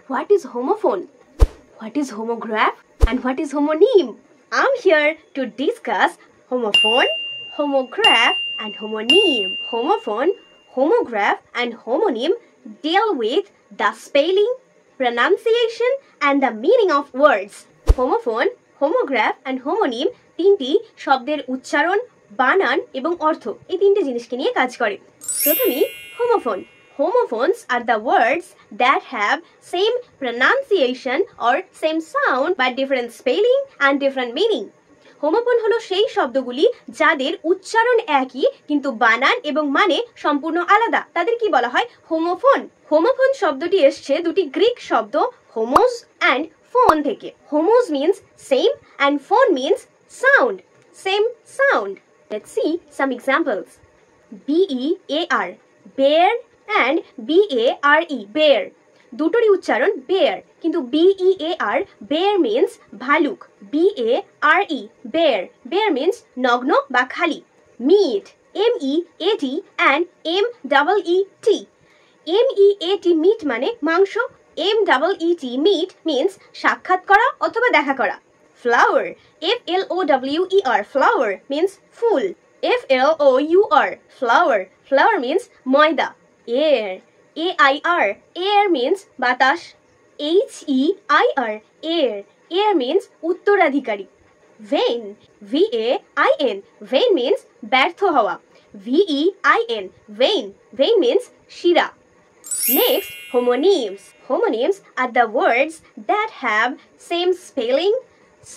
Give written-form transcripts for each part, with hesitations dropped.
What is homophone? What is homograph? And what is homonym? I'm here to discuss homophone, homograph, and homonym. Homophone, homograph, and homonym deal with the spelling, pronunciation, and the meaning of words. Homophone, homograph, and homonym তিনটি শব্দের উচ্চারণ, বানান এবং অর্থ এই তিনটে জিনিসকে নিয়ে কাজ করে। প্রথমেই homophone. Homophones are the words that have same pronunciation or same sound but different spelling and different meaning. Homophone হলো সেই শব্দগুলি যাদের উচ্চারণ একই কিন্তু বানান এবং মানে সম্পূর্ণ আলাদা। তাদের কি বলা হয়? হোমোফোন। হোমোফোন শব্দটি এসছে দুটি গ্রিক শব্দ হোমোস অ্যান্ড ফোন থেকে। হোমোস means same and phone means sound. Same sound. Let's see some examples. B-E-A-R, bear and B-A-R-E, bear. দুটোরই উচ্চারণ bear, কিন্তু B-E-A-R, bear means ভালুক. B-A-R-E, bear. Bear means নগ্ন বা খালি. Meat, M-E-A-T and M-E-E-T. M-E-A-T, meat মানে মাংস. M-E-E-T, meet means সাক্ষাৎ করা অথবা দেখা করা. Flower, F-L-O-W-E-R, flower means ফুল. F-L-O-U-R, flower. Flower means ময়দা. Air, A-I-R, air means বাতাস. H-E-I-R, air. Air means উত্তরাধিকারী. Vein, V-A-I-N, vein means ব্যর্থ হওয়া. V-E-I-N, vein. Vein means শিরা. Next, homonyms. Homonyms are the words that have same spelling,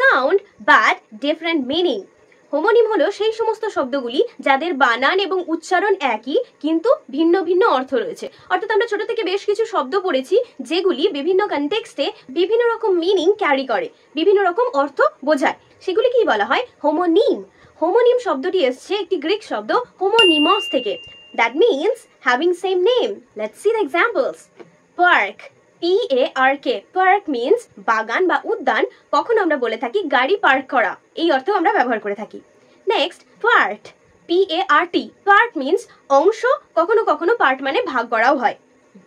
sound but different meaning. Homonym হলো সেই সমস্ত শব্দগুলি যাদের বানান এবং উচ্চারণ একই কিন্তু ভিন্ন ভিন্ন অর্থ রয়েছে। অর্থাৎ আমরা ছোট থেকে বেশ কিছু শব্দ পড়েছি যেগুলি বিভিন্ন কনটেক্সটে বিভিন্ন রকম মিনিং ক্যারি করে, বিভিন্ন রকম অর্থ বোঝায়। সেগুলি কি বলা হয়? হোমোনিম। হোমোনিম শব্দটি এসছে একটি গ্রিক শব্দ হোমোনিমস থেকে। That means having same name. Let's see the examples. Park, P-A-R-K. Park means বাগান বা উদ্যান। কখনো আমরা বলে থাকি গাড়ি পার্ক করা, এই অর্থেও আমরা ব্যবহার করে থাকি। Next, part, P-A-R-T. Part means অংশ, কখনো কখনো পার্ট মানে ভাগ করাও হয়।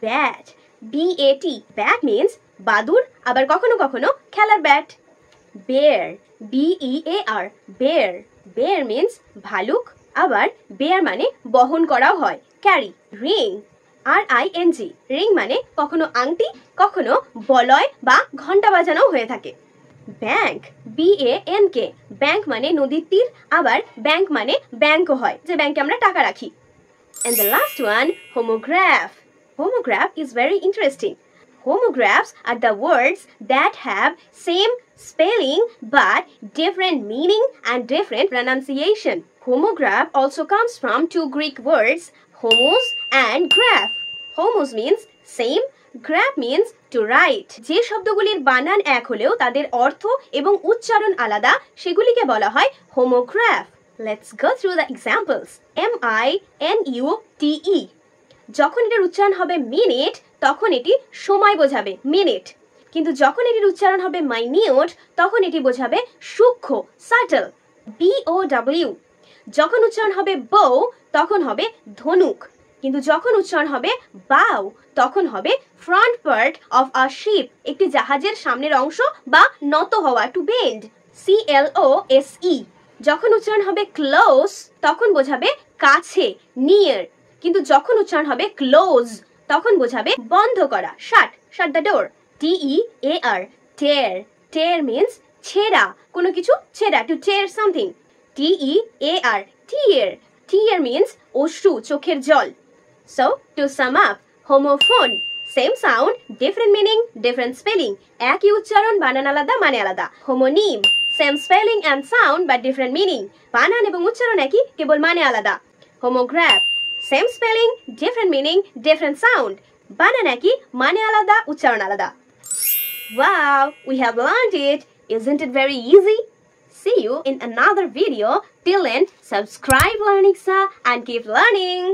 Bat, B-A-T. ব্যাট মিন্স বাদুর, আবার কখনো কখনো খেলার bat. Bear, B-E-A-R. Bear, bear means ভালুক, আবার বেয়ার মানে বহন করাও হয়, ক্যারি। Ring, R-I-N-G. রিং মানে কখনো আংটি, কখনো বলয় বা ঘন্টা বাজানো হয়ে থাকে। Bank, B-A-N-K. ব্যাংক মানে নদীর তীর, আবার ব্যাংক মানে ব্যাংকও হয়, যে ব্যাংকে আমরা টাকা রাখি। And the last one, homograph. Homograph is very interesting. Homographs are the words that have same spelling but different meaning and different pronunciation. Homograph also comes from two Greek words, homos and graph. Homos means same, graph means to write. যে শব্দগুলির বানান এক হলেও তাদের অর্থ এবং উচ্চারণ আলাদা সেগুলিকে বলা হয় homograph. Let's go through the examples. M-I-N-U-T-E. যখন এটার উচ্চারণ হবে মিনিট তখন এটি সময় বোঝাবে, মিনিট। কিন্তু যখন এটির উচ্চারণ হবে মাইনিউট তখন এটি বোঝাবে সূক্ষ্ম, সাটল, B-O-W. যখন উচ্চারণ হবে বউ তখন হবে ধনুক, কিন্তু যখন উচ্চারণ হবে বাউ তখন হবে front part of a ship, একটি জাহাজের সামনের অংশ বা নত হওয়া, টু বেন্ড, C-L-O-S-E. যখন উচ্চারণ হবে ক্লোজ তখন বোঝাবে কাছে, নিয়ার, কিন্তু যখন উচ্চারণ হবে ক্লোজ তখন বোঝাবে বন্ধ করা, shut, shut the door. T-E-A-R, tear. Tear means ছেঁড়া, কোনো কিছু ছেঁড়া, to tear something. T-E-A-R, tear. Tear means অশ্রু, চোখের জল। So, to sum up, homophone, same sound, different meaning, different spelling. একই উচ্চারণ, বানান আলাদা, মানে আলাদা। Homonym, same spelling and sound but different meaning. বানান এবং উচ্চারণ একই, কেবল মানে আলাদা। Homograph, same spelling, different meaning, different sound. বানান একই, মানে আলাদা, উচ্চারণ আলাদা। Wow, we have learned it. Isn't it very easy? See you in another video. Till then, subscribe Learnixa and keep learning.